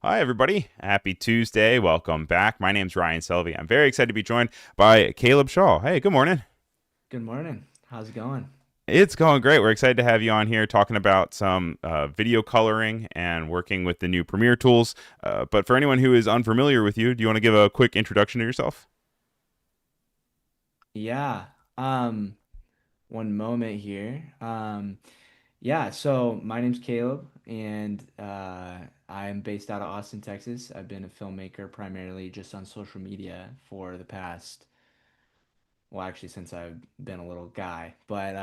Hi, everybody. Happy Tuesday. Welcome back. My name's Ryan Selvey. I'm very excited to be joined by Caleb Shaw. Hey, good morning. Good morning. How's it going? It's going great. We're excited to have you on here talking about some video coloring and working with the new Premiere tools. But for anyone who is unfamiliar with you, do you want to give a quick introduction to yourself? Yeah. Um, One moment here. Yeah, so my name's Caleb and I'm based out of Austin, Texas. I've been a filmmaker primarily just on social media for the past, well, actually since I've been a little guy, but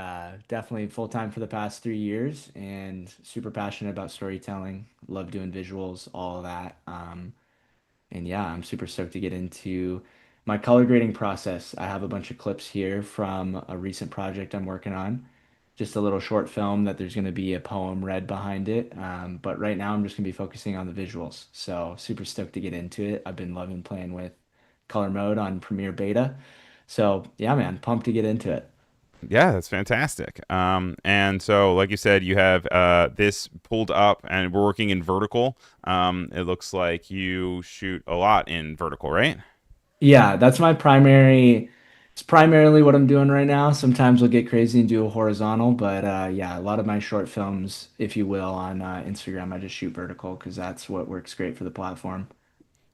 definitely full time for the past 3 years and super passionate about storytelling. Love doing visuals, all of that. And yeah, I'm super stoked to get into my color grading process. I have a bunch of clips here from a recent project I'm working on. Just a little short film that there's going to be a poem read behind it. But right now I'm just going to be focusing on the visuals. So super stoked to get into it. I've been loving playing with color mode on Premiere Beta. So yeah, man, pumped to get into it. Yeah, that's fantastic. And so, like you said, you have this pulled up, and we're working in vertical. It looks like you shoot a lot in vertical, right? Yeah, that's my primary. It's primarily what I'm doing right now. Sometimes we'll get crazy and do a horizontal, but yeah, a lot of my short films, if you will, on Instagram, I just shoot vertical because that's what works great for the platform.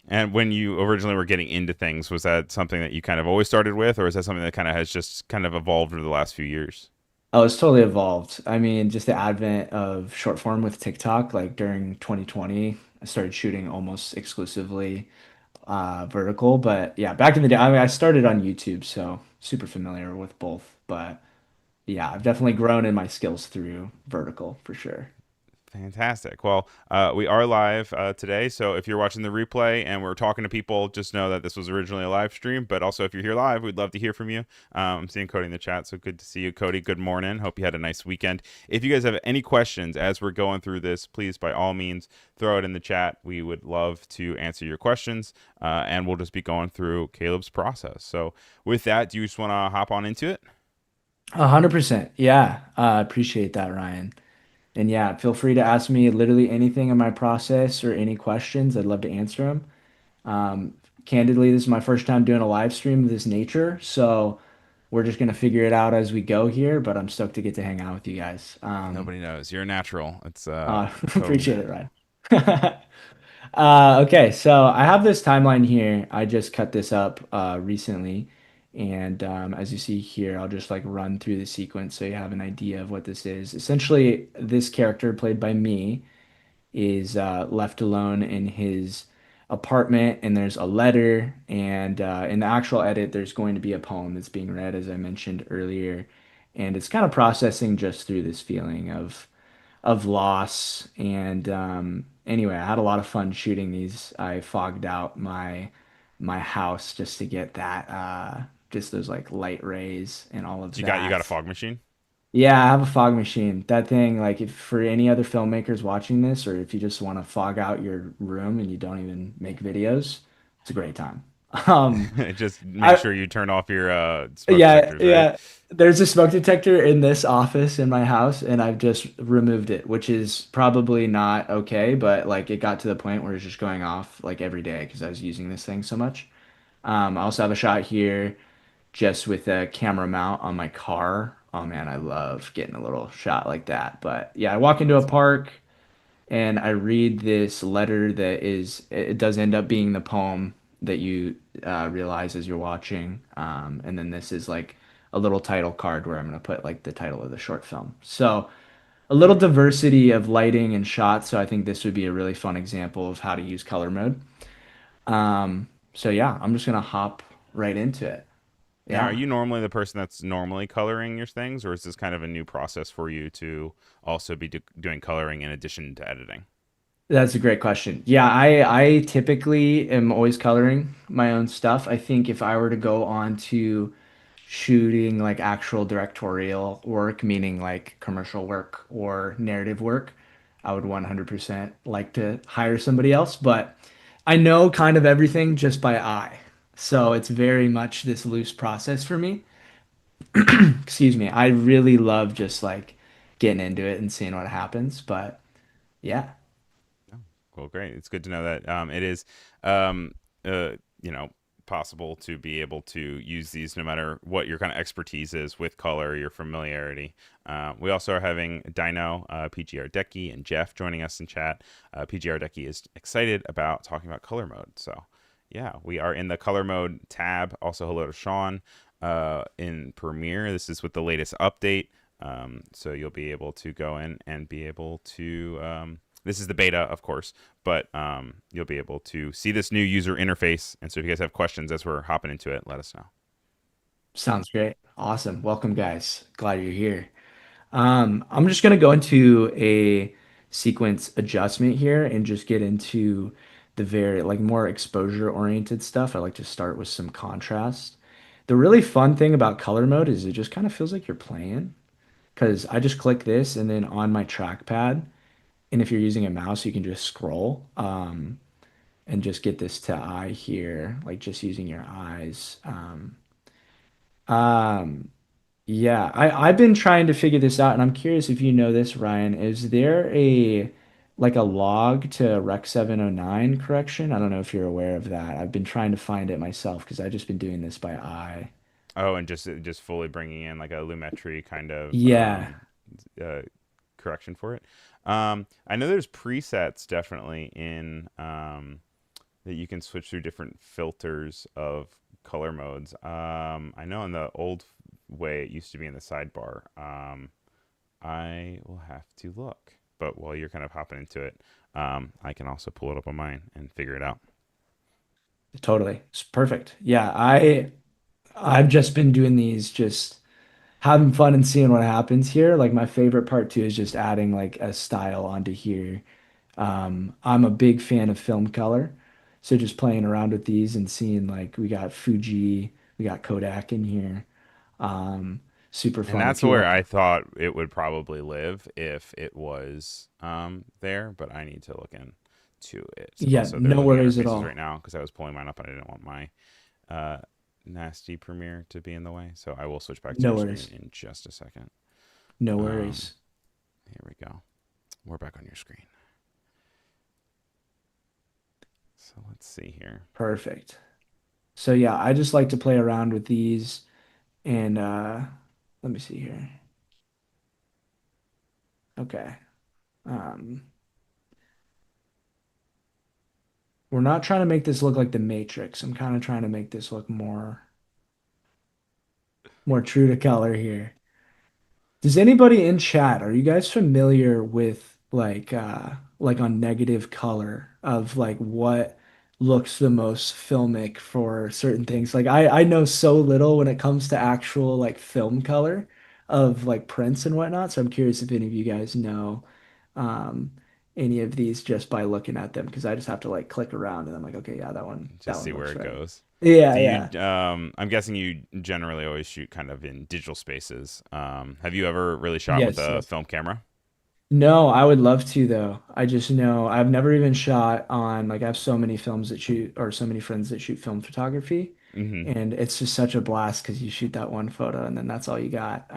And when you originally were getting into things, was that something that you kind of always started with, or is that something that kind of has just kind of evolved over the last few years? Oh, it's totally evolved. I mean, just the advent of short form with TikTok, like during 2020, I started shooting almost exclusively vertical. But yeah, back in the day, I mean, I started on YouTube, so super familiar with both. But yeah, I've definitely grown in my skills through vertical for sure. Fantastic. Well, we are live today, so if you're watching the replay and we're talking to people, just know that this was originally a live stream. But also, if you're here live, we'd love to hear from you. I'm seeing Cody in the chat, so good to see you, Cody. Good morning. Hope you had a nice weekend. If you guys have any questions as we're going through this, please, by all means, throw it in the chat. We would love to answer your questions, and we'll just be going through Caleb's process. So, with that, do you just want to hop on into it? 100%. Yeah, appreciate that, Ryan. And yeah, feel free to ask me literally anything in my process or any questions. I'd love to answer them. Um, Candidly, this is my first time doing a live stream of this nature, so we're just gonna figure it out as we go here. But I'm stoked to get to hang out with you guys. Nobody knows. You're a natural. It's totally. Appreciate it, Ryan. Okay, so I have this timeline here. I just cut this up recently, and as you see here, I'll just like run through the sequence so you have an idea of what this is. Essentially, this character played by me is left alone in his apartment, and there's a letter, and in the actual edit, there's going to be a poem that's being read, as I mentioned earlier, and it's kind of processing just through this feeling of loss. And anyway, I had a lot of fun shooting these. I fogged out my house just to get that just those like light rays and all of So you got a that. fog machine? Yeah, I have a fog machine. That thing, like if for any other filmmakers watching this, or if you just want to fog out your room and you don't even make videos, it's a great time. Um, Just make I sure you turn off your smoke Yeah, detectors, right? yeah. There's a smoke detector in this office in my house, and I've just removed it, which is probably not okay, but like it got to the point where it's just going off like every day because I was using this thing so much. I also have a shot here just with a camera mount on my car. Oh man, I love getting a little shot like that. But yeah, I walk into a That's fun. park and I read this letter that is, it does end up being the poem that you realize as you're watching. And then this is like a little title card where I'm going to put like the title of the short film. So a little diversity of lighting and shots. So I think this would be a really fun example of how to use color mode. So yeah, I'm just going to hop right into it. Now, are Yeah. you normally the person that's normally coloring your things, or is this kind of a new process for you to also be doing coloring in addition to editing? That's a great question. Yeah, I typically am always coloring my own stuff. I think if I were to go on to shooting like actual directorial work, meaning like commercial work or narrative work, I would 100% like to hire somebody else, but I know kind of everything just by eye. So it's very much this loose process for me. Excuse me. I really love just like getting into it and seeing what happens, but yeah. Cool. Great. It's good to know that it is, um, uh, you know, possible to be able to use these no matter what your kind of expertise is with color, your familiarity. We also are having Dino, PGR Decky, and Jeff joining us in chat. PGR Decky is excited about talking about color mode. So, yeah, we are in the color mode tab. Also, hello to Sean in Premiere. This is with the latest update. So you'll be able to go in and be able to. This is the beta, of course, but you'll be able to see this new user interface. And so if you guys have questions as we're hopping into it, let us know. Sounds great. Awesome. Welcome, guys. Glad you're here. I'm just gonna go into a sequence adjustment here and just get into the very like more exposure oriented stuff. I like to start with some contrast. The really fun thing about color mode is it just kind of feels like you're playing because I just click this and then on my trackpad, and if you're using a mouse, you can just scroll and just get this to eye here, like just using your eyes. Um, Yeah, I've been trying to figure this out, and I'm curious if you know this, Ryan. Is there a like a log to Rec 709 correction? I don't know if you're aware of that. I've been trying to find it myself because I've just been doing this by eye. Oh, and just fully bringing in like a Lumetri kind of Yeah, uh, correction for it. I know there's presets definitely in that you can switch through different filters of color modes. I know in the old way it used to be in the sidebar. I will have to look. But while you're kind of hopping into it, I can also pull it up on mine and figure it out. totally. It's perfect. Yeah, I've just been doing these just having fun and seeing what happens here. Like my favorite part too is just adding like a style onto here. I'm a big fan of film color. So just playing around with these and seeing like we got Fuji, we got Kodak in here. Um, Super And fun. that's If you where want, I thought it would probably live if it was there, but I need to look into it. yeah, Also, they're no looking at worries at interfaces all. right now because I was pulling mine up and I didn't want my uh, nasty Premiere to be in the way. So I will switch back to No your screen worries. in just a second. No Um, worries. Here we go. We're back on your screen. So let's see here. Perfect. So yeah, I just like to play around with these and let me see here. Okay. Um, we're not trying to make this look like the Matrix. I'm kind of trying to make this look more true to color here. Does anybody in chat, are you guys familiar with like on negative color of like what looks the most filmic for certain things? Like I know so little when it comes to actual like film color of like prints and whatnot. So I'm curious if any of you guys know um any of these just by looking at them because I just have to like click around and I'm like, okay, yeah, that Just one see where looks it right. goes. Yeah, Do yeah. you? I'm guessing you generally always shoot kind of in digital spaces. Have you ever really shot with Yes, a yes. film camera? No, I would love to though. I just know I've never even shot on like I have so many films that shoot or so many friends that shoot film photography Mm-hmm. and it's just such a blast because you shoot that one photo and then that's all you got.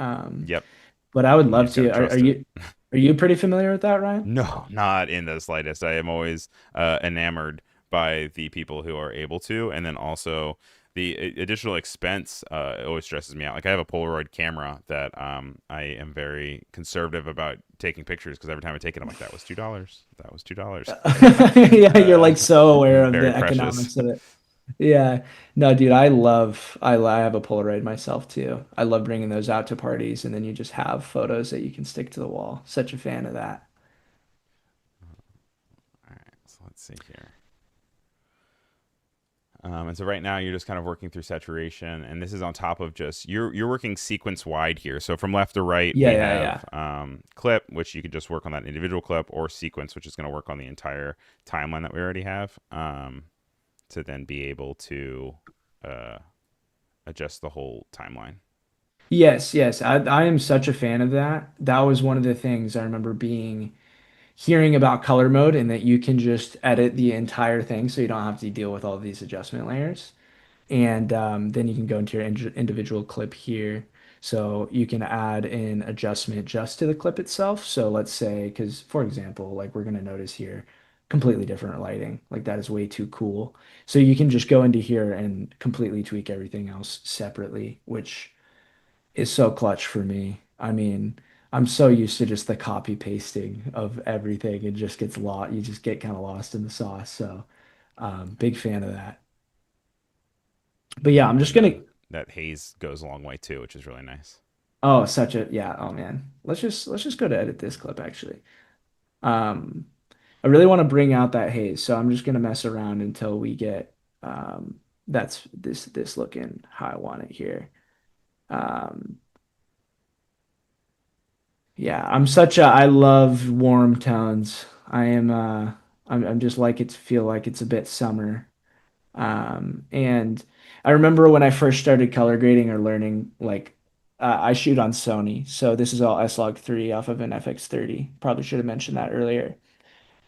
Yep. But I would And you love just got to. to trust it. Are you pretty familiar with that, Ryan? No, not in the slightest. I am always enamored by the people who are able to, and then also the additional expense always stresses me out. Like I have a Polaroid camera that I am very conservative about taking pictures because every time I take it, I'm like, that was $2. That was $2. Yeah, you're like so aware of Very the precious. economics of it. Yeah. No, dude, I have a Polaroid myself too. I love bringing those out to parties and then you just have photos that you can stick to the wall. Such a fan of that. All right, so let's see here. And so right now you're just kind of working through saturation, and this is on top of just you're working sequence wide here. So from left to right, Yeah, we yeah, have yeah. clip, which you could just work on that individual clip, or sequence, which is going to work on the entire timeline that we already have, to then be able to uh, adjust the whole timeline. Yes, yes. I am such a fan of that. That was one of the things I remember being hearing about color mode and that you can just edit the entire thing so you don't have to deal with all these adjustment layers. And then you can go into your individual clip here. So you can add an adjustment just to the clip itself. So let's say, because for example, like we're going to notice here, completely different lighting. Like that is way too cool. So you can just go into here and completely tweak everything else separately, which is so clutch for me. I mean, I'm so used to just the copy pasting of everything. It just gets lost. You just get kind of lost in the sauce. So, big fan of that. But yeah, I'm just And gonna. that haze goes a long way too, which is really nice. Oh, such a yeah. Oh man, let's just go to edit this clip actually. Um, I really want to bring out that haze, so I'm just gonna mess around until we get that's this looking how I want it here. Um, yeah, I love warm tones. I'm just like it to feel like it's a bit summer. And I remember when I first started color grading or learning, like I shoot on Sony, so this is all S-Log 3 off of an FX30. Probably should have mentioned that earlier.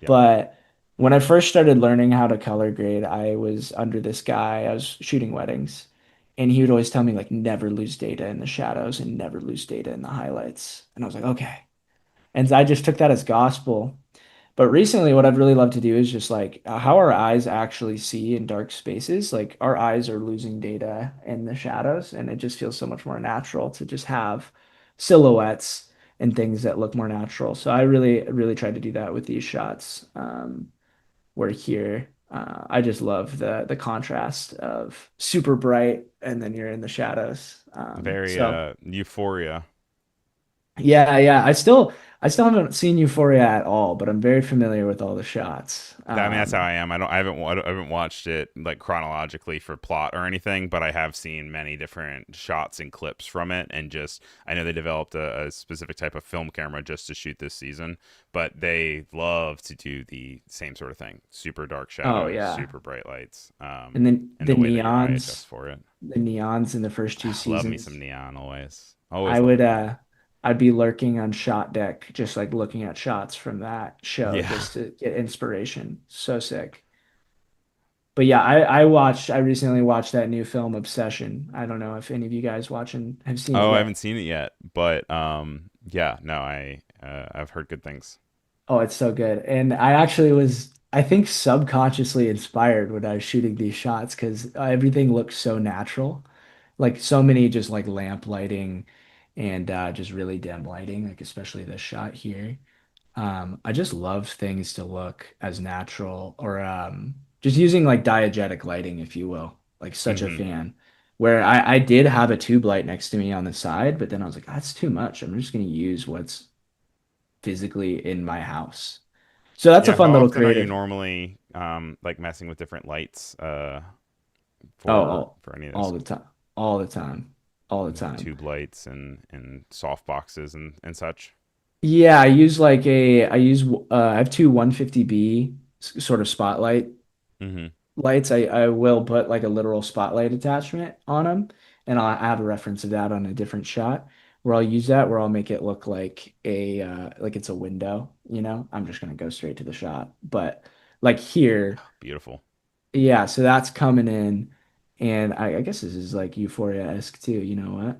Yep. But when I first started learning how to color grade, I was under this guy. I was shooting weddings, and he would always tell me like never lose data in the shadows and never lose data in the highlights. And I was like, okay. And I just took that as gospel. But recently, what I've really loved to do is just like how our eyes actually see in dark spaces. Like our eyes are losing data in the shadows, and it just feels so much more natural to just have silhouettes and things that look more natural. So I really tried to do that with these shots. Where here, I just love the contrast of super bright and then you're in the shadows. Very So Euphoria. yeah. I still haven't seen Euphoria at all, but I'm very familiar with all the shots. I mean, that's how I am. I haven't watched it like chronologically for plot or anything, but I have seen many different shots and clips from it, and just I know they developed a specific type of film camera just to shoot this season, but they love to do the same sort of thing: super dark Oh shadows, yeah. super bright lights, And then and the way that your eye adjusts for it. the neons in the first two Love me some seasons. neon always. I Always love a would neon. I'd be lurking on shot deck, just like looking at shots from that show Yeah. just to get inspiration. So sick. But yeah, I recently watched that new film Obsession. I don't know if any of you guys watching have seen it Oh, I yet. haven't seen it yet, but yeah, no, I've heard good things. Oh, it's so good. And I actually was, I think, subconsciously inspired when I was shooting these shots because everything looks so natural. Like so many just like lamp lighting and just really dim lighting, like especially this shot here. I just love things to look as natural or just using like diegetic lighting, if you will. Like such a Hmm. fan. Where I did have a tube light next to me on the side, but then I was like, that's too much. I'm just going to use what's physically in my house. So that's a Yeah, how fun little often are you creative. normally like messing with different lights Oh, for any of all this? the time, all the time, all the Like time. tube lights and soft boxes and such. Yeah, I have two 150B sort of spotlight Hmm. lights. I will put like a literal spotlight attachment on them, and I have a reference of that on a different shot where I'll use that where I'll make it look like a like it's a window, you know? I'm just gonna go straight to the shot. But like here, Beautiful. yeah, so that's coming in, and I guess this is like Euphoria-esque too, you know what?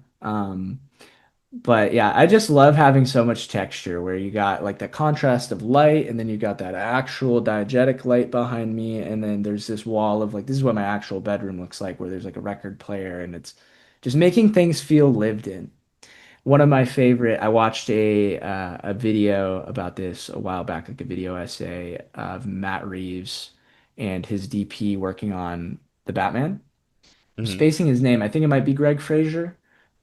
But yeah, I just love having so much texture where you got like the contrast of light, and then you got that actual diegetic light behind me, and then there's this wall of like this is what my actual bedroom looks like, where there's like a record player, and it's just making things feel lived in. One of my favorite, I watched a video about this a while back, like a video essay of Matt Reeves and his DP working on the Batman. I'm Hmm. spacing his name. I think it might be Greg Fraser.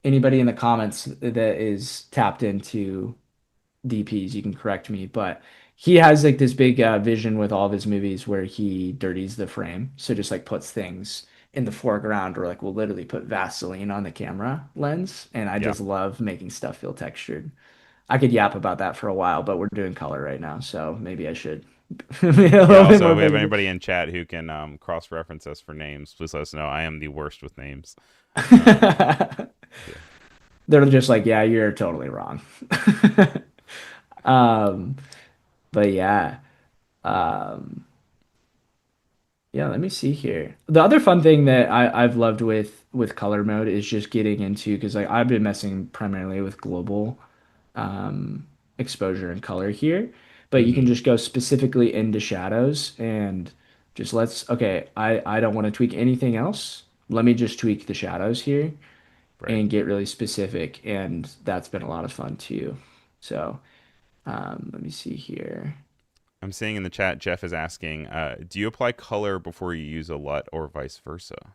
Anybody in the comments that is tapped into DPs, you can correct me, but he has like this big vision with all of his movies where he dirties the frame. So just like puts things in the foreground or like will literally put Vaseline on the camera lens. And I Yeah. just love making stuff feel textured. I could yap about that for a while, but we're doing color right now, so maybe I should be a Yeah. little bit Also, more if we have visual. anybody in chat who can cross-reference us for names, please let us know. I am the worst with names. Um, yeah. They're just like, yeah, you're totally wrong. Um, but yeah. Um, Yeah, let me see here. The other fun thing that I've loved with color mode is just getting into because like I've been messing primarily with global exposure and color here. but you can Mm-hmm. just go specifically into shadows and just okay, I don't want to tweak anything else. Let me just tweak the shadows here Right. and get really specific. And that's been a lot of fun too. So, let me see here. I'm seeing in the chat, Jeff is asking, do you apply color before you use a LUT or vice versa?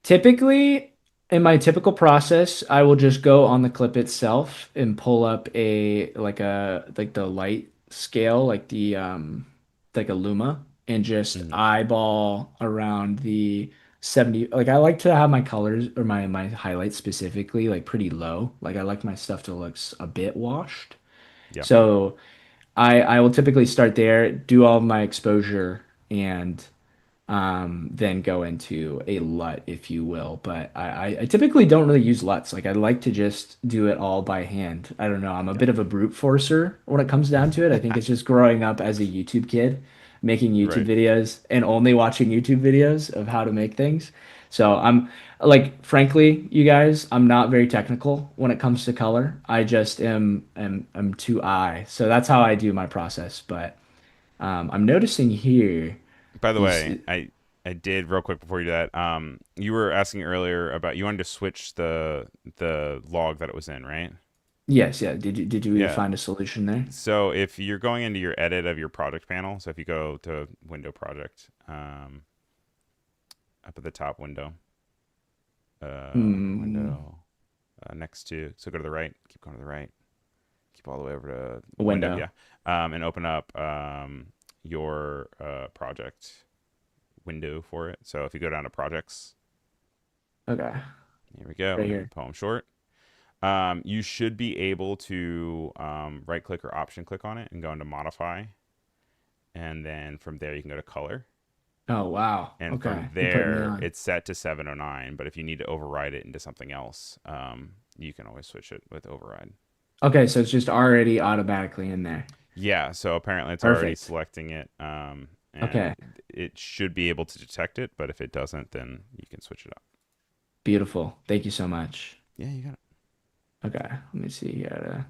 Typically, in my typical process, I will just go on the clip itself and pull up like the light scale, like a luma, and just Mm-hmm. eyeball around the 70. Like I like to have my colors or my highlights specifically like pretty low. Like I like my stuff to look a bit washed. Yeah. So I will typically start there, do all of my exposure, and then go into a LUT, if you will. But I typically don't really use LUTs. Like I like to just do it all by hand. I don't know. I'm a Yeah. bit of a brute forcer when it comes down to it. I think it's just growing up as a YouTube kid, making YouTube Right. videos and only watching YouTube videos of how to make things. So I'm like, frankly, you guys, I'm not very technical when it comes to color. I just am too eye. So that's how I do my process. But I'm noticing here By the these. way, I did real quick before you do that. You were asking earlier about you wanted to switch the log that it was in, right? Yes, yeah. Did you Yeah. find a solution there? So if you're going into your edit of your project panel, so if you go to window project, up at the top window, Hmm. window, next to, so go to the right, keep going to the right, keep all the way over to window, Window. yeah, and open up your project window for it. So if you go down to projects, Okay. here we go, Right we got the here. poem short. You should be able to right click or option click on it and go into modify, and then from there you can go to color. Oh, wow. And Okay. from You put me there on. it's set to 709, but if you need to override it into something else, you can always switch it with override. Okay, so it's just already automatically in there. Yeah, so apparently it's already Perfect. selecting it, and Okay. it should be able to detect it, but if it doesn't, then you can switch it up. Beautiful. Thank you so much. Yeah, you got it. Okay. Let me see here.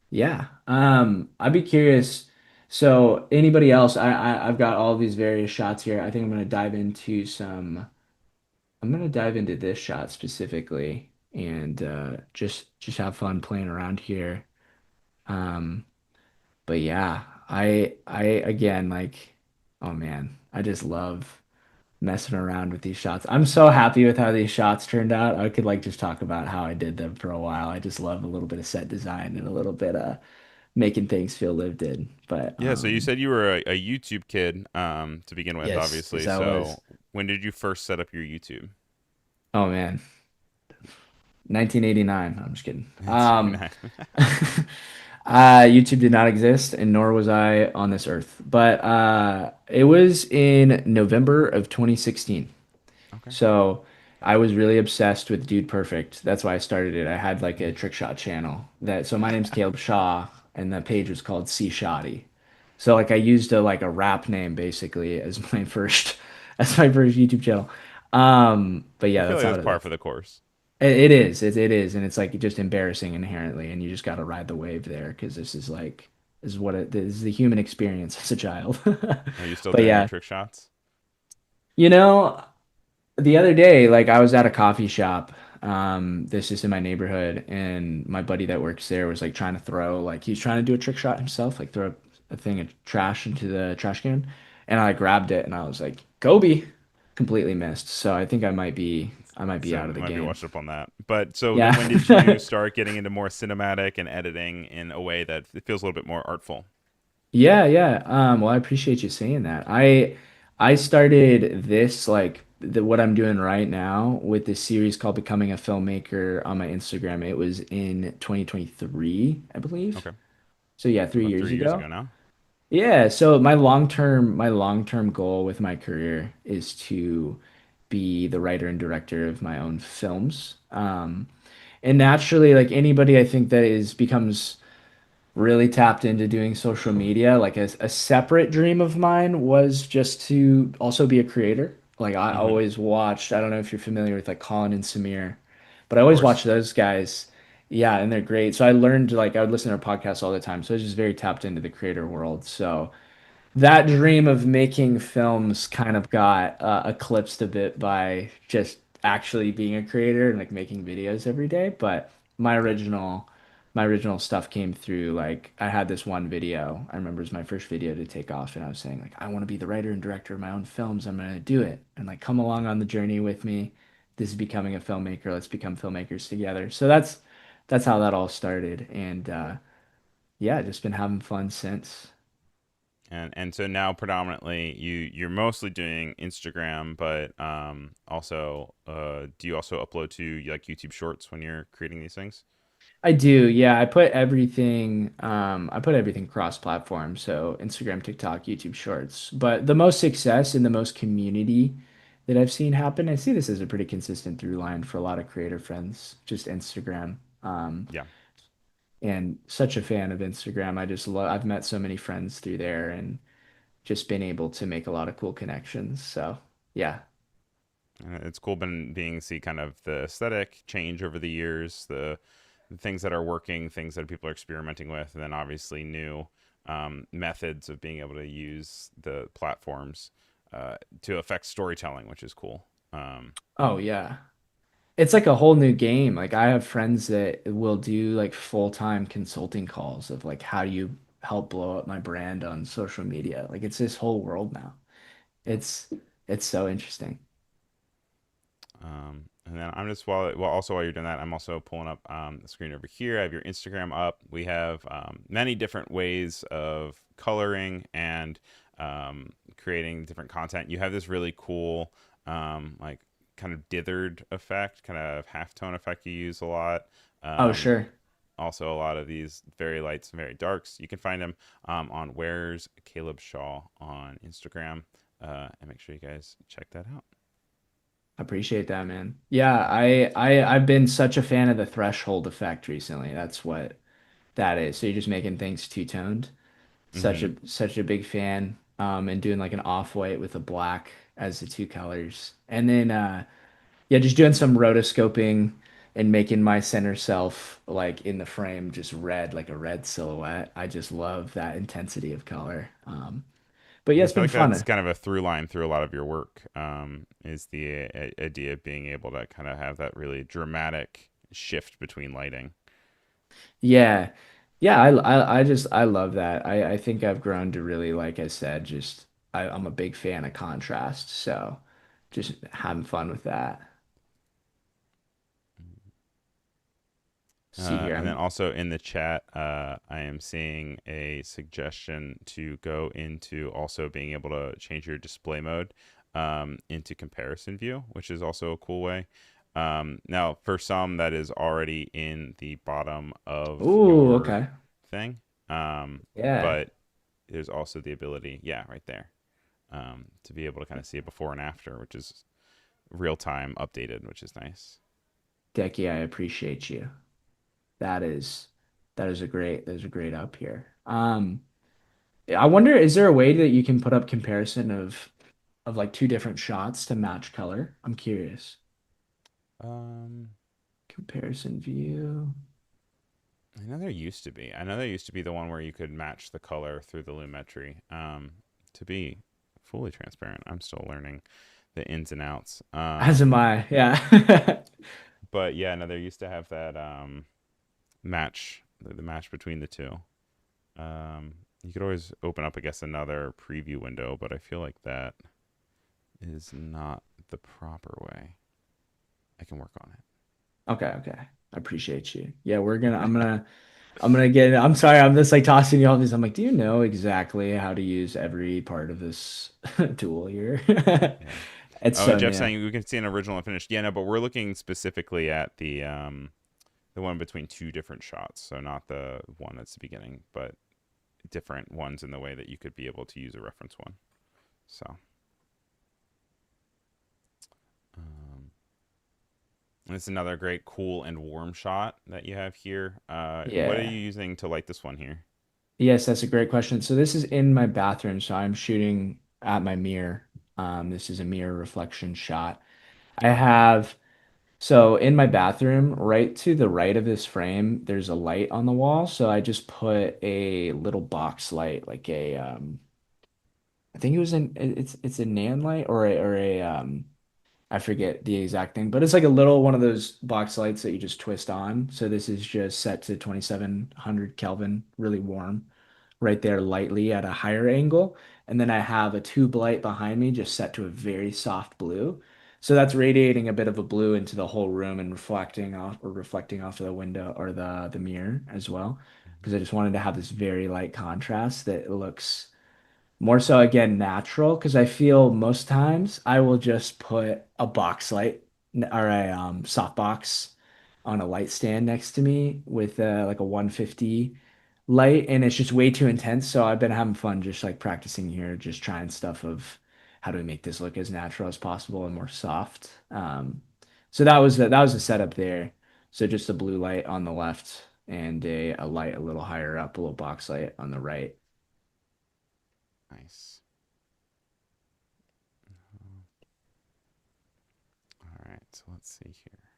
Yeah. I'd be curious. So anybody else? I've got all these various shots here. I think I'm gonna dive into this shot specifically and just have fun playing around here. Um, but yeah, I again like, oh man, I just love messing around with these shots. I'm so happy with how these shots turned out. I could like just talk about how I did them for a while. I just love a little bit of set design and a little bit of making things feel lived in. But Yeah, so you said you were a YouTube kid to begin with, yes, obviously. I was. So when did you first set up your YouTube? Oh man, 1989. I'm just kidding. 1989. YouTube did not exist, and nor was I on this earth. But it was in November of 2016. Okay. So I was really obsessed with Dude Perfect. That's why I started it. I had like a trick shot channel that. So my name's Caleb Shaw, and the page was called C Shoddy. So like I used a rap name basically as my first as my first YouTube channel. But I yeah, feel that's like how that's it par is. for the course. It is. It is, and it's like just embarrassing inherently, and you just got to ride the wave there because this is what this is the human experience as a child. Are you still But doing your yeah, trick shots? you know, the other day, like I was at a coffee shop, this is in my neighborhood, and my buddy that works there was like trying to throw like he's trying to do a trick shot himself, like throw a thing of trash into the trash can, and I grabbed it and I was like, Kobe, completely missed. So I think I might be So out of the might be game. washed up on that. But so then Yeah. when did you start getting into more cinematic and editing in a way that it feels a little bit more artful? Yeah, yeah. Well, I appreciate you saying that. I started this what I'm doing right now with this series called Becoming a Filmmaker on my Instagram. It was in 2023, I believe. Okay. So yeah, three About years 3 years ago. ago now. Yeah, so my long term goal with my career is to be the writer and director of my own films. And naturally, like anybody I think that is becomes really tapped into doing social media. Like a separate dream of mine was just to also be a creator. Like I Mm-hmm. always watched, I don't know if you're familiar with like Colin and Samir, but I Of always course. watched those guys. Yeah, and they're great. So I learned like I would listen to podcasts all the time. So I was just very tapped into the creator world. So that dream of making films kind of got eclipsed a bit by just actually being a creator and like making videos every day. But my Yeah. original my original stuff came through like I had this one video. I remember it was my first video to take off and I was saying like I want to be the writer and director of my own films. I'm gonna do it and like come along on the journey with me. This is becoming a filmmaker. Let's become filmmakers together. So that's how that all started. And yeah, just been having fun since. And so now predominantly you're mostly doing Instagram, but also do you also upload to like YouTube Shorts when you're creating these things? I do, yeah. I put everything cross-platform, so Instagram, TikTok, YouTube Shorts. But the most success and the most community that I've seen happen, I see this as a pretty consistent through line for a lot of creator friends, just Instagram. Yeah. And such a fan of Instagram. I've met so many friends through there and just been able to make a lot of cool connections. So, yeah. And it's cool been being see kind of the aesthetic change over the years, the things that are working, things that people are experimenting with, and then obviously new methods of being able to use the platforms to affect storytelling, which is cool. Oh, yeah. It's like a whole new game. Like I have friends that will do like full-time consulting calls of like how do you help blow up my brand on social media? Like it's this whole world now. Yeah. It's it's so interesting. And then I'm just while you're doing that, I'm also pulling up the screen over here. I have your Instagram up. We have many different ways of coloring and creating different content. You have this really cool like kind of dithered effect, kind of halftone effect you use a lot. Oh, Um, sure. Also, a lot of these very lights and very darks. You can find them on Where's Caleb Shaw on Instagram, and make sure you guys check that out. I appreciate that, man. Yeah, I've been such a fan of the threshold effect recently. That's what that is. So you're just making things two-toned. Mm-hmm. Such a big fan. And doing like an off-white with a black as the two colors. And then yeah, just doing some rotoscoping and making my center self like in the frame just red, like a red silhouette. I just love that intensity of color. But yeah, I it's feel been like that's fun. kind of a through line through a lot of your work. Is the idea of being able to kind of have that really dramatic shift between lighting. Yeah. Yeah, I love that. I think I've grown to really, like I said, just I'm a big fan of contrast. So just having fun with that. See here, And then I'm also in the chat, I am seeing a suggestion to go into also being able to change your display mode into comparison view, which is also a cool way. Now, for some, that is already in the bottom of Ooh, your okay. thing. Um, Yeah. but there's also the ability, yeah, right there, to be able to kind of see it before and after, which is real time updated, which is nice. Decky, I appreciate you. That is that is a great up here. I wonder, is there a way that you can put up comparison of like two different shots to match color? I'm curious. Um, Comparison view. I know there used to be. I know there used to be the one where you could match the color through the lumetri. To be fully transparent, I'm still learning the ins and outs. As am I. Yeah. But yeah, no, there used to have that match, the match between the two. You could always open up, I guess, another preview window, but I feel like that is not the proper way. I can work on Okay, okay. I appreciate you. Yeah, I'm gonna get I'm sorry, I'm just like tossing you all these. I'm like, do you know exactly how to use every part of this tool here? it. Yeah. It's Oh, and so Jeff's new. saying we can see an original and finished. Yeah, no, but we're looking specifically at the one between two different shots. So not the one that's the beginning, but different ones in the way that you could be able to use a reference one. So, um, and it's another great cool and warm shot that you have here. What are Yeah. you using to light this one here? Yes, that's a great question. So this is in my bathroom, so I'm shooting at my mirror. This is a mirror reflection shot. I have So in my bathroom, right to the right of this frame, there's a light on the wall. So I just put a little box light, like a I think it's a nan light or a I forget the exact thing, but it's like a little one of those box lights that you just twist on. So this is just set to 2700 Kelvin, really warm, right there lightly at a higher angle. And then I have a tube light behind me just set to a very soft blue. So that's radiating a bit of a blue into the whole room and reflecting off of the window or the mirror as well. Because I just wanted to have this very light contrast that looks more so again natural because I feel most times I will just put a box light or a soft box on a light stand next to me with like a 150 light and it's just way too intense. So I've been having fun just like practicing here, just trying stuff of how do we make this look as natural as possible and more soft. So that was the setup there. So just a blue light on the left and a light a little higher up, a little box light on the right. Nice. All right, so let's see here.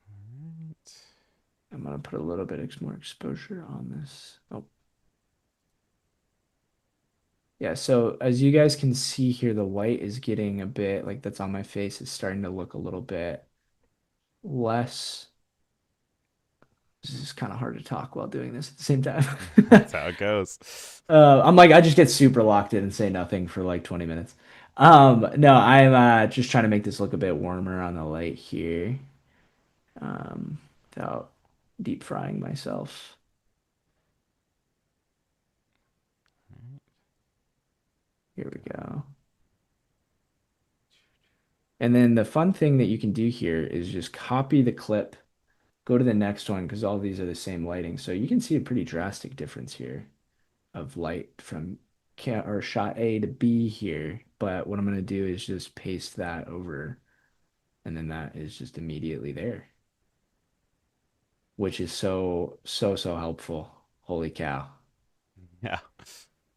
All right. I'm gonna put a little bit more exposure on this. Oh, yeah. So as you guys can see here, the white is getting a bit like that's on my face is starting to look a little bit less. This is kind of hard to talk while doing this at the same time. That's how it goes. I'm like, I just get super locked in and say nothing for like 20 minutes. No, I'm just trying to make this look a bit warmer on the light here, without deep frying myself. Here we go. And then the fun thing that you can do here is just copy the clip, go to the next one because all these are the same lighting. So you can see a pretty drastic difference here of light from or shot A to B here. But what I'm going to do is just paste that over and then that is just immediately there, which is so helpful. Holy cow. Yeah.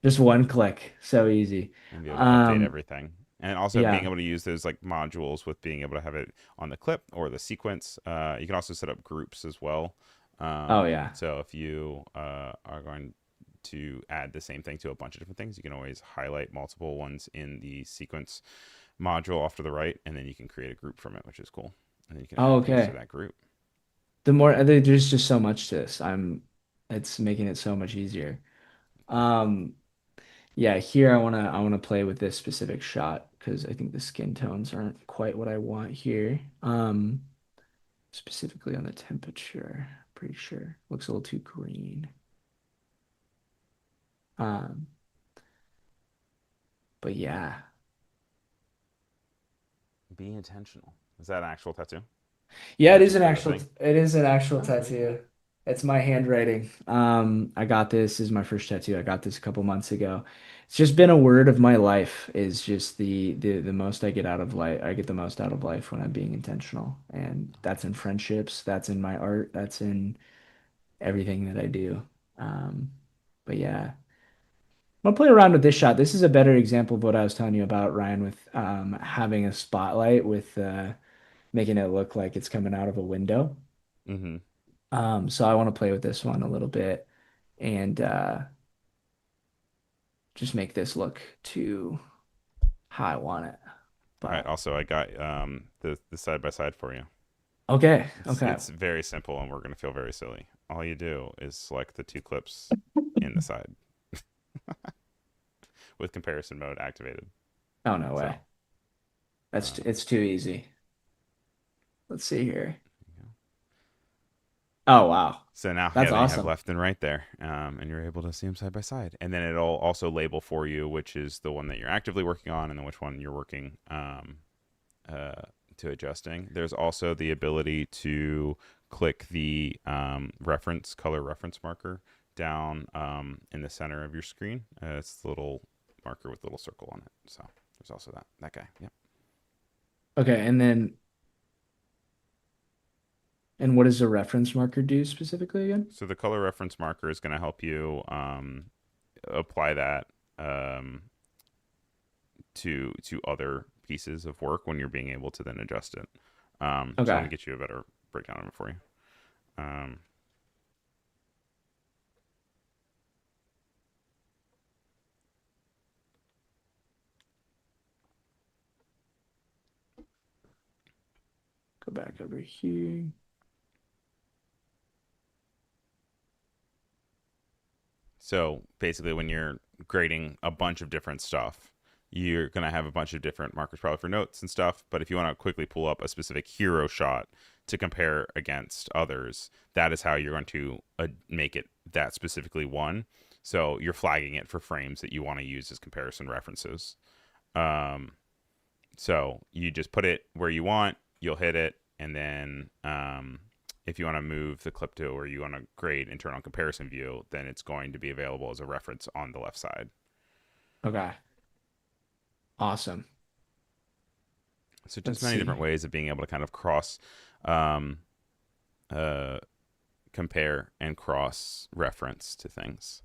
Just one click. So easy. And be able to update Um, everything. And also being yeah. able to use those like modules with being able to have it on the clip or the sequence. You can also set up groups as well. Oh yeah. So if you are going to add the same thing to a bunch of different things, you can always highlight multiple ones in the sequence module off to the right, and then you can create a group from it, which is cool. And then you can Oh, add things to okay. that group. The more there's just so much to this. It's making it so much easier. Um, yeah, here I wanna play with this specific shot because I think the skin tones aren't quite what I want here. Specifically on the temperature, pretty sure. Looks a little too green. Um, but yeah. Be intentional. Is that an actual tattoo? Or is Yeah, that just for the thing? it is an actual Oh, very tattoo. cool. It's my handwriting. I got this is my first tattoo. I got this a couple months ago. It's just been a word of my life is just the most I get out of life. I get the most out of life when I'm being intentional. And that's in friendships, that's in my art, that's in everything that I do. Um, but yeah. I'm gonna play around with this shot. This is a better example of what I was telling you about, Ryan, with having a spotlight with making it look like it's coming out of a window. Mm-hmm. So I want to play with this one a little bit and just make this look to how I want it. All right. But Also, I got the side by side for you. okay, It's okay. it's very simple, and we're gonna feel very silly. All you do is select the two clips in the side with comparison mode activated. Oh no So, way. It's too easy. Let's see here. Oh wow. so now, yeah, That's then you have awesome. left and right there, and you're able to see them side by side. And then it'll also label for you which is the one that you're actively working on, and then which one you're working uh, to adjusting. There's also the ability to click the reference color reference marker down in the center of your screen. It's the little marker with a little circle on it. So there's also that guy. Yep. Okay, and what does the reference marker do specifically again? So the color reference marker is going to help you apply that um, to other pieces of work when you're being able to then adjust it. So let me Okay. get you a better breakdown of it for you. Um, Go back over here. So basically, when you're grading a bunch of different stuff, you're going to have a bunch of different markers probably for notes and stuff. But if you want to quickly pull up a specific hero shot to compare against others, that is how you're going to make it that specifically one. So you're flagging it for frames that you want to use as comparison references. Um, so you just put it where you want, you'll hit it, and then if you want to move the clip to or you want to grade internal comparison view, then it's going to be available as a reference on the left side. Okay. Awesome. So just Let's many different see. ways of being able to kind of cross um, uh, compare and cross reference to things.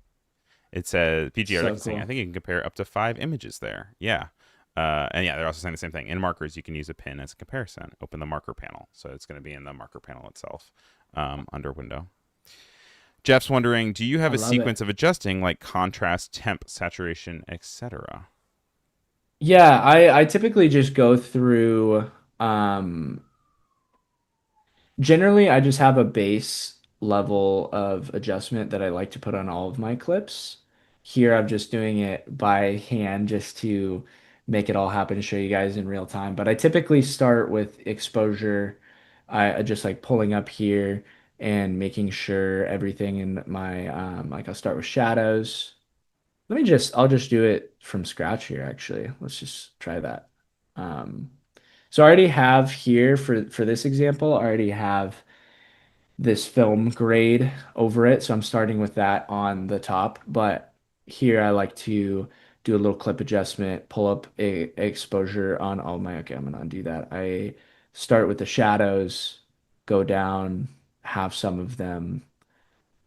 It says PGR So deck is saying I cool. think you can compare up to 5 images there. Yeah. And yeah, they're also saying the same thing. In markers, you can use a pin as a comparison. Open the marker panel. So it's going to be in the marker panel itself under window. Jeff's wondering, do you have I a love it. sequence of adjusting like contrast, temp, saturation, etc.? Yeah, I typically just go through um generally I just have a base level of adjustment that I like to put on all of my clips. Here I'm just doing it by hand just to make it all happen to show you guys in real time. But I typically start with exposure. I just like pulling up here and making sure everything in my like I'll start with shadows. I'll just do it from scratch here, actually. Let's just try that. Um, so I already have here for this example, I already have this film grade over it. So I'm starting with that on the top. But here I like to do a little clip adjustment, pull up a exposure on all my, okay, I'm gonna undo that. I start with the shadows, go down, have some of them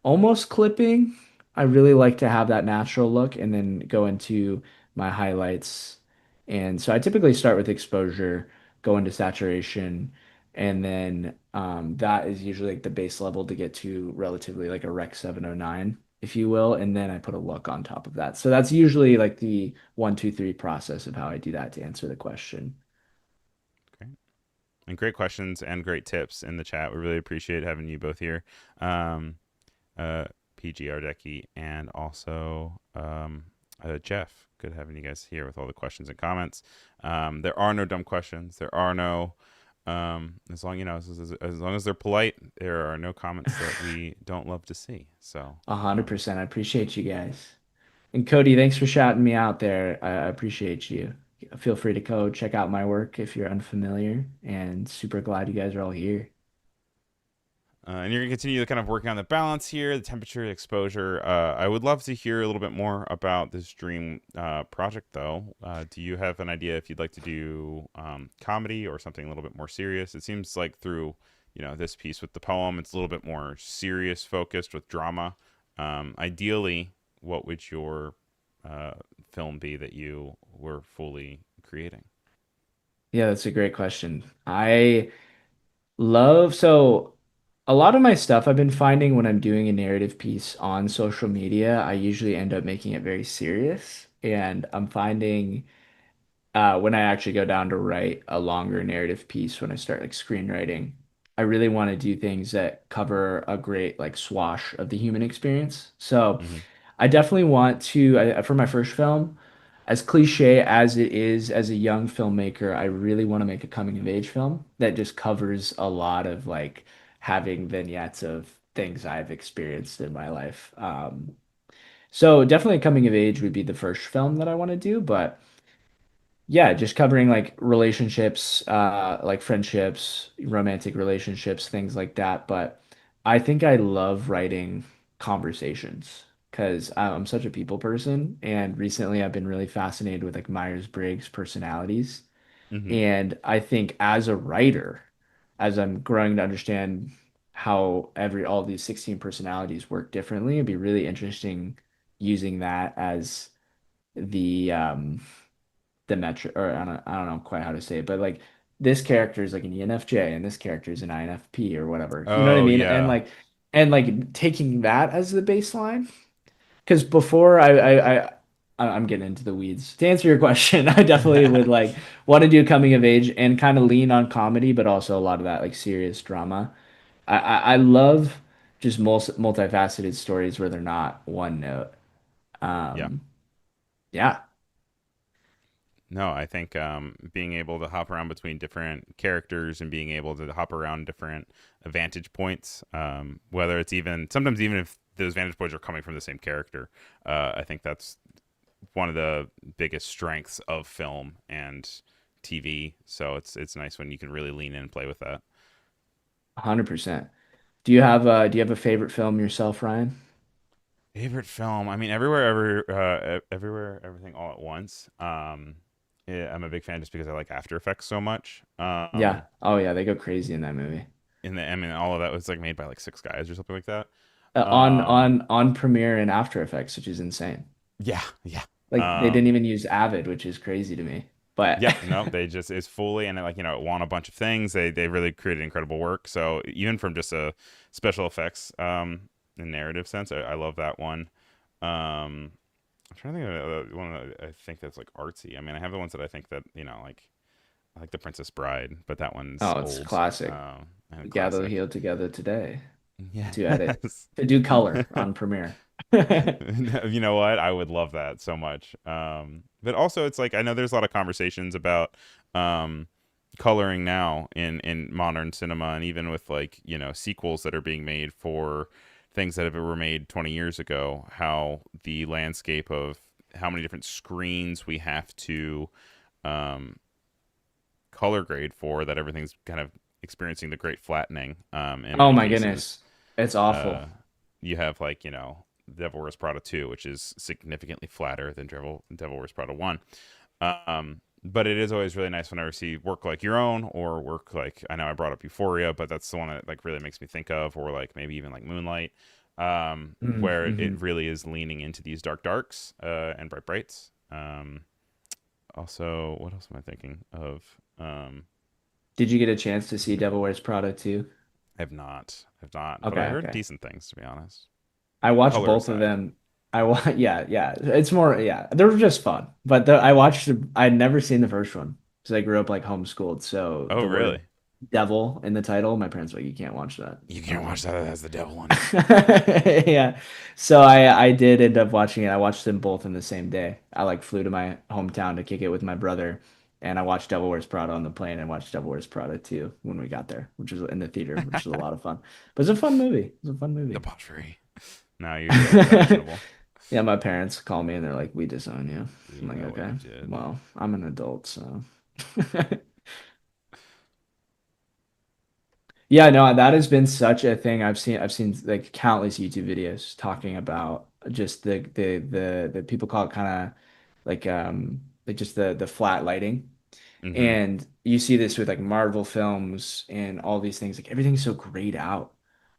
almost clipping. I really like to have that natural look and then go into my highlights. And so I typically start with exposure, go into saturation, and then that is usually like the base level to get to relatively like a Rec 709, if you will. And then I put a look on top of that. So that's usually like the 1, 2, 3 process of how I do that to answer the question. Great. And great questions and great tips in the chat. We really appreciate having you both here. Um, uh, PGR Decky and also Jeff. Good having you guys here with all the questions and comments. There are no dumb questions. There are no, as long as long as they're polite, there are no comments that we don't love to see. So 100%. I appreciate you guys. And Cody, thanks for shouting me out there. I appreciate you. Feel free to go check out my work if you're unfamiliar, and super glad you guys are all here. and you're going to continue to kind of working on the balance here, the temperature, the exposure. I would love to hear a little bit more about this dream project, though. Do you have an idea if you'd like to do comedy or something a little bit more serious? It seems like through this piece with the poem, it's a little bit more serious focused with drama. Ideally, what would your uh, film be that you were fully creating? Yeah, that's a great question. I love, so a lot of my stuff I've been finding when I'm doing a narrative piece on social media, I usually end up making it very serious. And I'm finding when I actually go down to write a longer narrative piece, when I start like screenwriting, I really want to do things that cover a great like swash of the human experience. So Mm-hmm. I definitely want to, for my first film, as cliche as it is as a young filmmaker, I really want to make a coming of age film that just covers a lot of like having vignettes of things I've experienced in my life. So definitely coming of age would be the first film that I want to do, but yeah, just covering like relationships, like friendships, romantic relationships, things like that. But I think I love writing conversations because I'm such a people person. And recently I've been really fascinated with like Myers-Briggs personalities. Mm-hmm. And I think as a writer, as I'm growing to understand how all these 16 personalities work differently, it'd be really interesting using that as the metric, or I don't know quite how to say it, but like this character is like an ENFJ and this character is an INFP or whatever. You know what I Oh mean? yeah. And like taking that as the baseline. Because before I'm getting into the weeds. To answer your question, I definitely would like want to do coming of age and kind of lean on comedy, but also a lot of that like serious drama. I love just multifaceted stories where they're not one note. Yeah. Um, yeah, No, I think being able to hop around between different characters and being able to hop around different vantage points, whether it's even sometimes even if those vantage points are coming from the same character, I think that's one of the biggest strengths of film and TV. So it's nice when you can really lean in and play with that. 100%. Do you have a favorite film yourself, Ryan? Favorite film? I mean, everywhere, everything all at once. Yeah, I'm a big fan just because I like After Effects so much. Yeah. Oh yeah, they go crazy in that movie. I mean, all of that was like made by like six guys or something like that. On Um, Premiere and After Effects, which is insane. yeah, yeah. Like they didn't Um, even use Avid, which is crazy to me. But Yep, no, they just is fully and like it won a bunch of things. They really created incredible work. So even from just a special effects and narrative sense, I love that one. I'm trying to think of one that I think that's like artsy. I mean, I have the ones that I think that like I like The Princess Bride, but that one's oh, it's old classic. and a We gather classic. here together today to edit, Yes. to do color on Premiere. You know what? I would love that so much. But also, it's like I know there's a lot of conversations about um, coloring now in modern cinema, and even with like sequels that are being made for things that have were made 20 years ago. How the landscape of how many different screens we have to um, color grade for that everything's kind of experiencing the great flattening in Oh many my cases. goodness. It's awful. uh, you have like Devil Wears Prada 2, which is significantly flatter than Devil Wears Prada 1. But it is always really nice whenever I see work like your own or work like I know I brought up Euphoria, but that's the one that like really makes me think of, or like maybe even like Moonlight, where it Mm-hmm. really is leaning into these dark darks and bright brights. Also, what else am I thinking of? Did you get a chance to see Devil Wears Prada too? I've not, but I Okay, heard okay. decent things to be honest. I watched Color both of aside. them. I want, yeah, yeah. It's more, yeah. They're just fun. But I watched. I'd never seen the first one because I grew up like homeschooled. So Oh, the really? word "devil" in the title, my parents were like, you can't watch that. You I can't was like, watch that. That has the devil in it. yeah. So I did end up watching it. I watched them both in the same day. I like flew to my hometown to kick it with my brother, and I watched Devil Wears Prada on the plane and watched Devil Wears Prada too when we got there, which was in the theater, which was a lot of fun. But it's a fun movie. It was a fun movie. Debauchery. Now you feel fashionable. Yeah, my parents call me and they're like, "We disown you." I'm You like, know what "Okay, you did. well, I'm an adult, so." Yeah, no, that has been such a thing. I've seen like countless YouTube videos talking about just the people call it kind of like just the flat lighting. Mm-hmm. And you see this with like Marvel films and all these things. Like everything's so grayed out.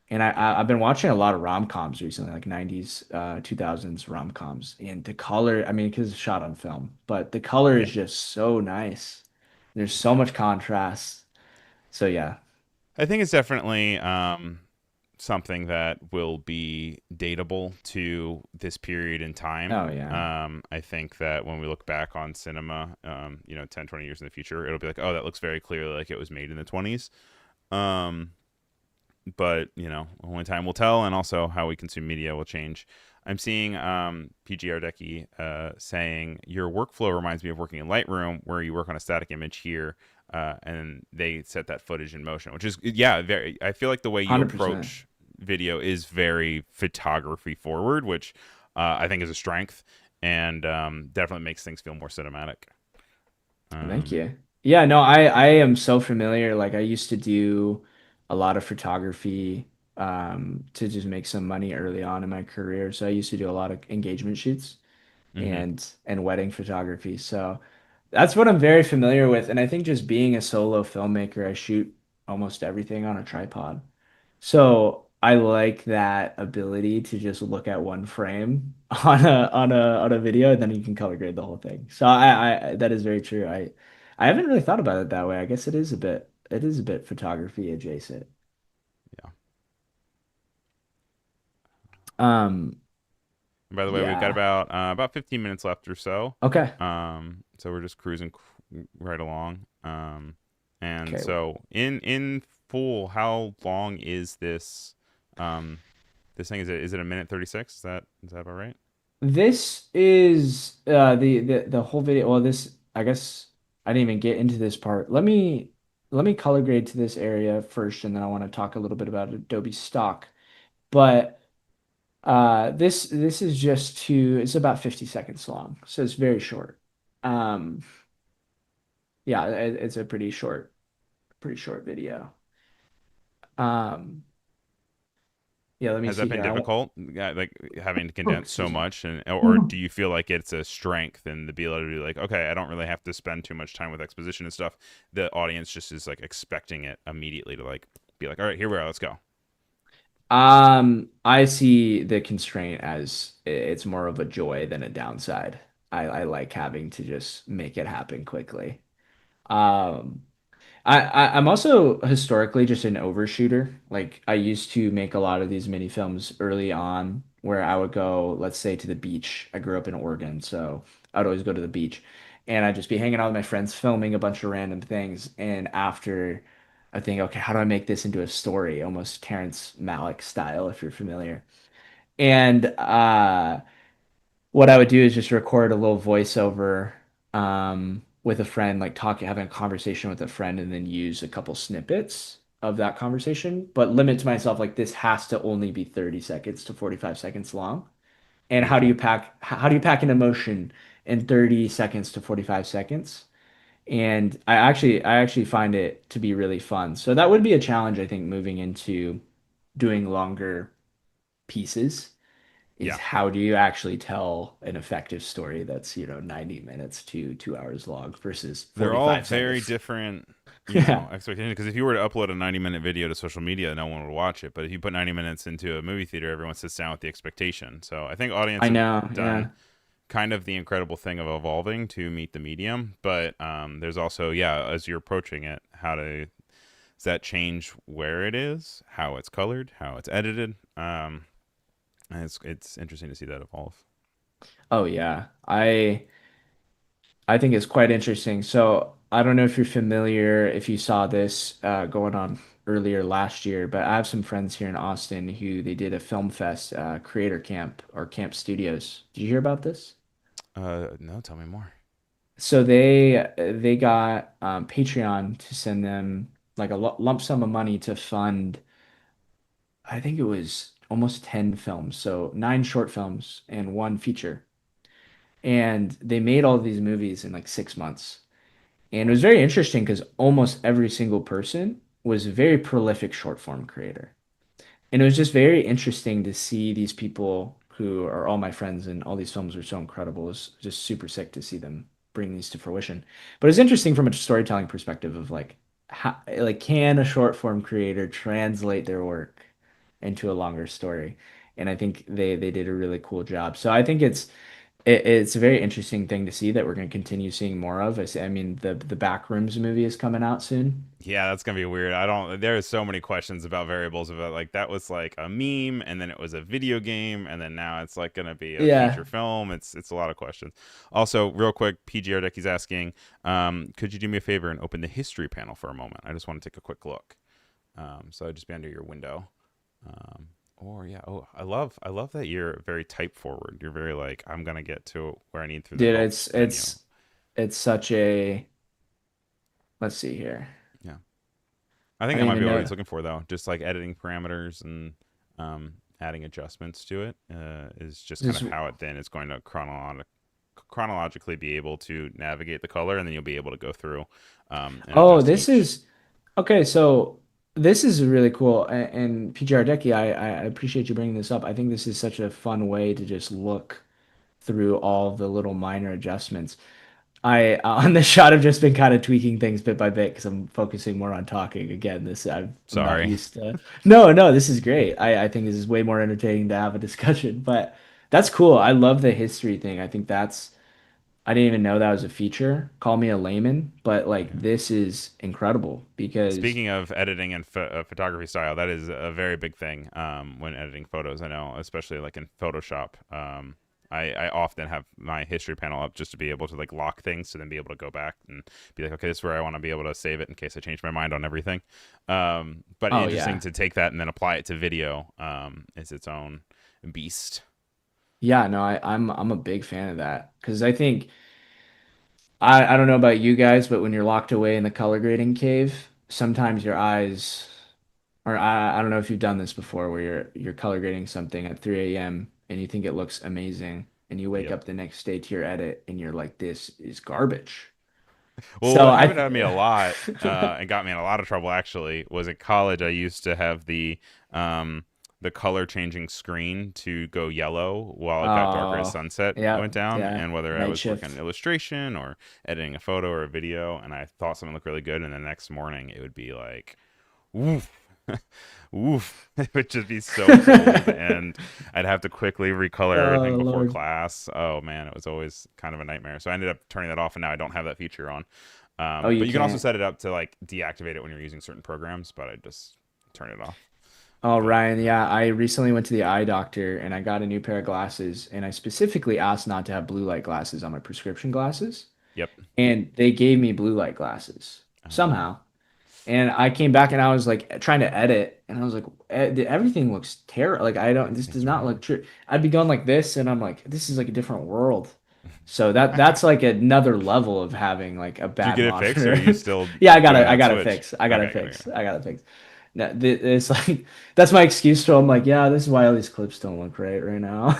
And Yeah. I've been watching a lot of rom-coms recently, like 90s, 2000s rom-coms. And the color, I mean, because it's shot on film, but the color Yeah. is just so nice. There's so Yeah. much contrast. So yeah. I think it's definitely something that will be dateable to this period in time. Oh yeah. I think that when we look back on cinema, 10, 20 years in the future, it'll be like, oh, that looks very clearly like it was made in the 20s. Um, but only time will tell, and also how we consume media will change. I'm seeing PG Ardeki saying your workflow reminds me of working in Lightroom, where you work on a static image here, and they set that footage in motion, which is yeah, very. I feel like the way you 100%. approach video is very photography forward, which I think is a strength, and definitely makes things feel more cinematic. Thank Um, you. Yeah, no, I am so familiar. Like I used to do a lot of photography to just make some money early on in my career. So I used to do a lot of engagement shoots hmm and wedding photography. So that's what I'm very familiar with. And I think just being a solo filmmaker, I shoot almost everything on a tripod. So I like that ability to just look at one frame on a video and then you can color grade the whole thing. So I that is very true. I haven't really thought about it that way. I guess it is a bit photography adjacent. Yeah. Um And by the way, we've got yeah. about 15 minutes left or so. Okay. So we're just cruising right along. And Okay. so in full, how long is this um this thing? Is it a minute 36? Is that about right? This is the whole video. Well, this I guess I didn't even get into this part. Let me color grade to this area first, and then I want to talk a little bit about Adobe Stock. But this is just it's about 50 seconds long, so it's very short. Um, yeah, it's a pretty short video. Um, yeah, let me Has see that been here. difficult, like having to Oh, condense so excuse me. much, and or do you feel like it's a strength in the ability to be like, okay, I don't really have to spend too much time with exposition and stuff. The audience just is like expecting it immediately to like be like, all right, here we are, let's go. I see the constraint as it's more of a joy than a downside. I like having to just make it happen quickly. Um, I'm also historically just an overshooter. Like I used to make a lot of these mini films early on where I would go, let's say, to the beach. I grew up in Oregon, so I'd always go to the beach and I'd just be hanging out with my friends, filming a bunch of random things. And after I think, okay, how do I make this into a story? Almost Terrence Malick style, if you're familiar. And what I would do is just record a little voiceover with a friend, like talking, having a conversation with a friend, and then use a couple snippets of that conversation, but limit to myself like this has to only be 30 seconds to 45 seconds long. And Beautiful. how do you pack an emotion in 30 seconds to 45 seconds? And I actually find it to be really fun. So that would be a challenge, I think, moving into doing longer pieces is Yeah. how do you actually tell an effective story that's, 90 minutes to 2 hours long versus They're all 45 very seconds. different, Yeah, expectations. Because if you were to upload a 90-minute video to social media, no one would watch it. But if you put 90 minutes into a movie theater, everyone sits down with the expectation. So I think audience I have know. done Yeah. kind of the incredible thing of evolving to meet the medium. But there's also, yeah, as you're approaching it, does that change where it is, how it's colored, how it's edited? And it's interesting to see that evolve. Oh, yeah. I think it's quite interesting. So I don't know if you're familiar, if you saw this going on earlier last year, but I have some friends here in Austin who they did a film fest, creator camp or camp studios. Did you hear about this? No, tell me more. So they got Patreon to send them like a lump sum of money to fund, I think it was almost 10 films, so 9 short films and one feature. And they made all these movies in like 6 months. And it was Wow. very interesting because almost every single person was a very prolific short form creator. And it was just very interesting to see these people who are all my friends and all these films were so incredible. It was just super sick to see them bring these to fruition. But it's interesting from a storytelling perspective of like like can a short form creator translate their work into a longer story? And I think they did a really cool job. So I think it's a very interesting thing to see that we're going to continue seeing more of. I mean the Backrooms movie is coming out soon. Yeah, that's gonna be weird. I don't. There's so many questions about variables about like that was like a meme, and then it was a video game, and then now it's like gonna be a feature Yeah. film. It's a lot of questions. Also, real quick, PGR Decky's asking, could you do me a favor and open the history panel for a moment? I just want to take a quick look. So I'd just be under your window. Um, or yeah. Oh, I love that you're very type forward. You're very like I'm gonna get to where I need through the Dude, help it's menu. it's it's such a let's see here. Yeah. I think I that don't might be even what know. he's looking for, though. Just like editing parameters and adding adjustments to it is just kind This of how it then is going to chronologically be able to navigate the color, and then you'll be able to go through and Oh, adjust this each. is okay. So this is really cool. And PGR Decky, I appreciate you bringing this up. I think this is such a fun way to just look through all the little minor adjustments. I on this shot I've just been kind of tweaking things bit by bit because I'm focusing more on talking. Again, I'm not Sorry. used to. No, no, this is great. I think this is way more entertaining to have a discussion, but that's cool. I love the history thing. I think that's I didn't even know that was a feature. Call me a layman, but like Yeah. this is incredible because Speaking of editing and photography style, that is a very big thing when editing photos. I know, especially like in Photoshop. I often have my history panel up just to be able to like lock things, to then be able to go back and be like, okay, this is where I want to be able to save it in case I change my mind on everything. But oh interesting yeah. to take that and then apply it to video. Is its own beast. Yeah, no, I'm a big fan of that because I think I don't know about you guys, but when you're locked away in the color grading cave, sometimes your eyes or I don't know if you've done this before where you're color grading something at 3 a.m. and you think it looks amazing and you wake Yep. up the next day to your edit and you're like, this is garbage. Well, So what I happened to me a lot and got me in a lot of trouble actually was in college. I used to have um, the color changing screen to go yellow while it got darker as oh sunset yeah, went down, yeah. and whether I Night was working on shift. illustration or editing a photo or a video, and I thought something looked really good, and the next morning it would be like, woof. Woof. It would just be so cold, and I'd have to quickly recolor everything Oh before Lord. class. Oh man, it was always kind of a nightmare. So I ended up turning that off, and now I don't have that feature on. Oh, you But you can also can't. set it up to like deactivate it when you're using certain programs, but I just turn it off. Oh, But Ryan, yeah, I recently went to the eye doctor and I got a new pair of glasses and I specifically asked not to have blue light glasses on my prescription glasses. yep. And they gave me blue light glasses Oh, somehow. And I came back and I was like trying to edit and I was like, Everything looks terrible. Like I don't, this does everything's not red. look true." I'd be going like this and I'm like, this is like a different world. So that's like another level of having like a Did you bad get it fixed, or are monitor. you still Yeah, doing I that gotta switch? fix. Okay, good. Okay. I gotta fix. No, it's like that's my excuse to I'm like, yeah, this is why all these clips don't look right now.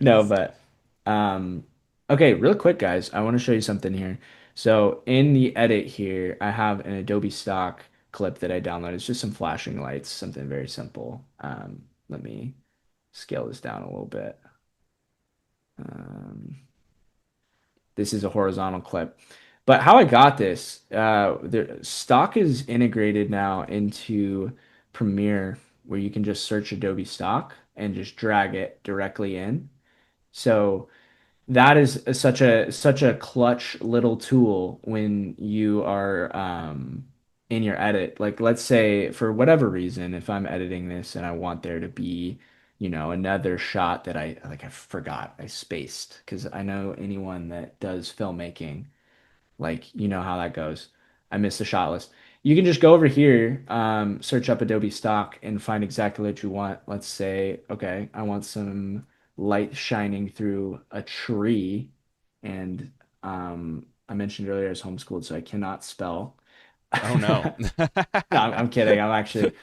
No, Hilarious. but um okay, real quick guys, I want to show you something here. So in the edit here, I have an Adobe Stock clip that I downloaded. It's just some flashing lights, something very simple. Let me scale this down a little bit. Um, this is a horizontal clip. But how I got this, the Stock is integrated now into Premiere, where you can just search Adobe Stock and just drag it directly in. So that is such a clutch little tool when you are in your edit. Like let's say for whatever reason, if I'm editing this and I want there to be, another shot that I forgot, I spaced because I know anyone that does filmmaking like, you know how that goes. I missed the shot list. You can just go over here, search up Adobe Stock and find exactly what you want. Let's say, okay, I want some light shining through a tree. And I mentioned earlier I was homeschooled, so I cannot spell. Oh no. No, I'm kidding. I'm actually,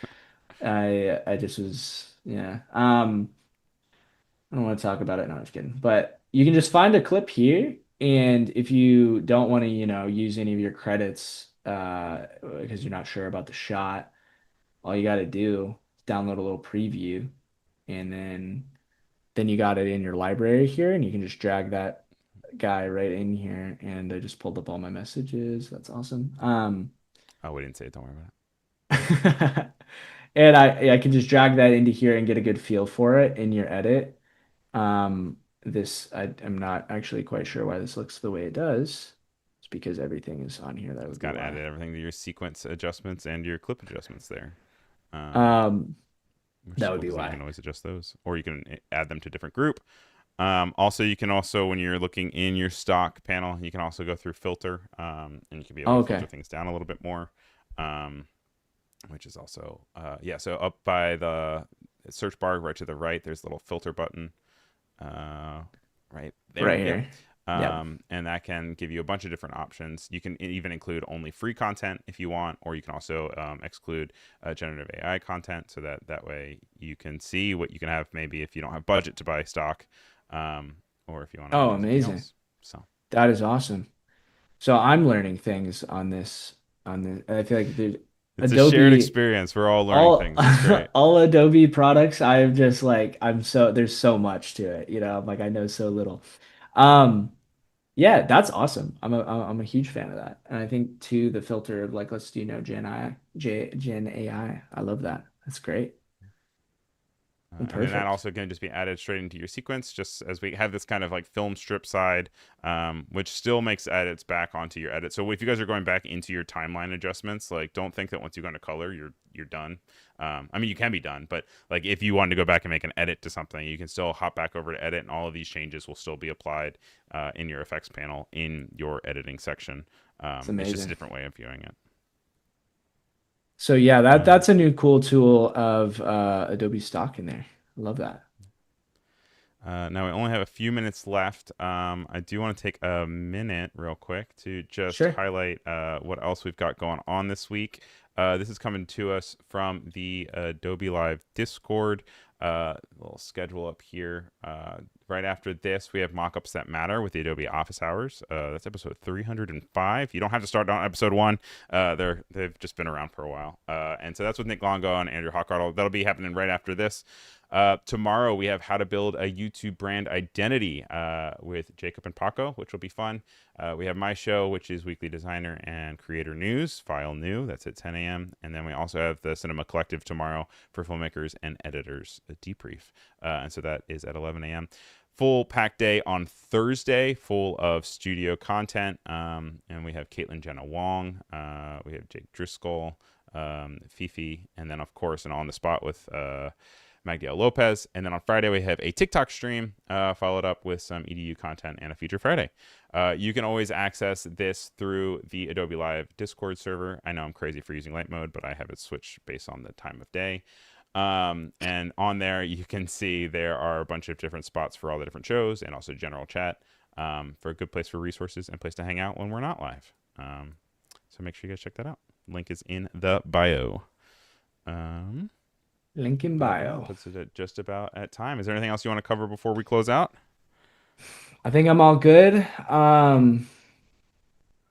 I just was, yeah. I don't want to talk about it. No, I'm just kidding. But you can just find a clip here, and if you don't want to, use any of your credits, because you're not sure about the shot, all you got to do is download a little preview, and then you got it in your library here, and you can just drag that guy right in here. And I just pulled up all my messages. That's awesome. Oh, we didn't say it. Don't worry about And I can just drag that into here and get a good feel for it in your edit. This I'm not actually quite sure why this looks the way it does. It's because everything is on here. That it. It's would be got why. added everything to your sequence adjustments and your clip adjustments there. Um, Um, which is that would cool be because then you why. can always adjust those, or you can add them to a different group. Also, you can also, when you're looking in your stock panel, you can also go through filter, and you can be able Oh, to filter okay. things down a little bit more, um, which is also, yeah. So up by the search bar, right to the right, there's a little filter button, uh, right there. Right Yep. here. Yep. And that can give you a bunch of different options. You can even include only free content if you want, or you can also exclude generative AI content, so that way you can see what you can have maybe if you don't have budget to buy stock, um, or if you want to Oh, do something amazing. else. So That is awesome. So I'm learning things on this. I feel like the it's a shared Adobe, experience. We're all learning all things. It's great. all Adobe products, I'm just like there's so much to it. I'm like I know so little. Um, Yeah, that's awesome. I'm a huge fan of that. And I think too the filter of like let's do Gen AI. I love that. That's great and And then that perfect. also can just be added straight into your sequence, just as we have this kind of like film strip side, which still makes edits back onto your edit. So if you guys are going back into your timeline adjustments, like don't think that once you go into color, you're done. I mean, you can be done, but like if you wanted to go back and make an edit to something, you can still hop back over to edit, and all of these changes will still be applied in your effects panel in your editing section. It's It's just a amazing. different way of viewing it. So yeah, that Um, that's a new cool tool of Adobe Stock in there. I love that. Now we only have a few minutes left. I do want to take a minute, real quick, to just Sure. highlight what else we've got going on this week. This is coming to us from the Adobe Live Discord. Little schedule up here. Right after this, we have mockups that matter with the Adobe Office Hours. That's episode 305. You don't have to start on episode one. They've just been around for a while, and so that's with Nick Longo and Andrew Hockartle. That'll be happening right after this. Tomorrow we have how to build a YouTube brand identity with Jacob and Paco, which will be fun. We have my show, which is Weekly Designer and Creator News, File New. That's at 10 a.m. And then we also have the Cinema Collective tomorrow for filmmakers and editors, a debrief. And so that is at 11 a.m. Full pack day on Thursday, full of studio content. And we have Caitlin Jenna Wong. We have Jake Driscoll, Fifi, and then, of course, and on the spot with Magdiel Lopez. And then on Friday, we have a TikTok stream followed up with some EDU content and a Feature Friday. You can always access this through the Adobe Live Discord server. I know I'm crazy for using light mode, but I have it switched based on the time of day. And on there, you can see there are a bunch of different spots for all the different shows and also general chat for a good place for resources and place to hang out when we're not live. So make sure you guys check that out. Link is in the bio. Um, Link in but yeah, bio. puts it at just about at time. Is there anything else you want to cover before we close out? I think I'm all good.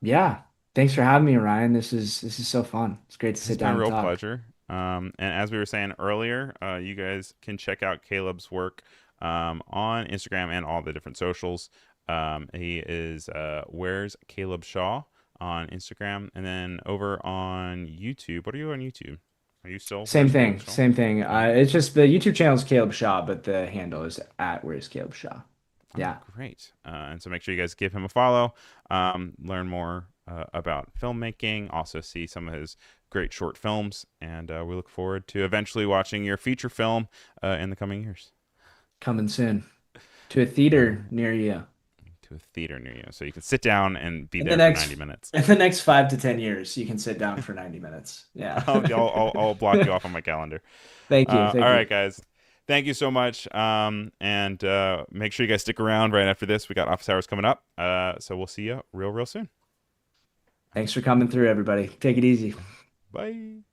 Yeah. Thanks for having me, Ryan. This is so fun. It's great to This has sit been a down and real talk. pleasure. And as we were saying earlier, you guys can check out Caleb's work on Instagram and all the different socials. He is Where's Caleb Shaw on Instagram, and then over on YouTube. What are you on YouTube? Are you still Same Where's Caleb thing. Shaw? Same thing. Yeah. It's just the YouTube channel is Caleb Shaw, but the handle is at Where's Caleb Shaw. Oh, Yeah. great. And so make sure you guys give him a follow, learn more about filmmaking, also see some of his great short films. And we look forward to eventually watching your feature film in the coming years. Coming soon to a All theater right. near you. To a theater near you. So you can sit down and be In the there for next 90 minutes. in the next 5 to 10 years, you can sit down for 90 minutes. Yeah. I'll block you off on my calendar. Thank you. All Thank you. right, guys. Thank you so much. And make sure you guys stick around right after this. We got office hours coming up. So we'll see you real soon. All right. Thanks for coming through, everybody. Take it easy. Bye.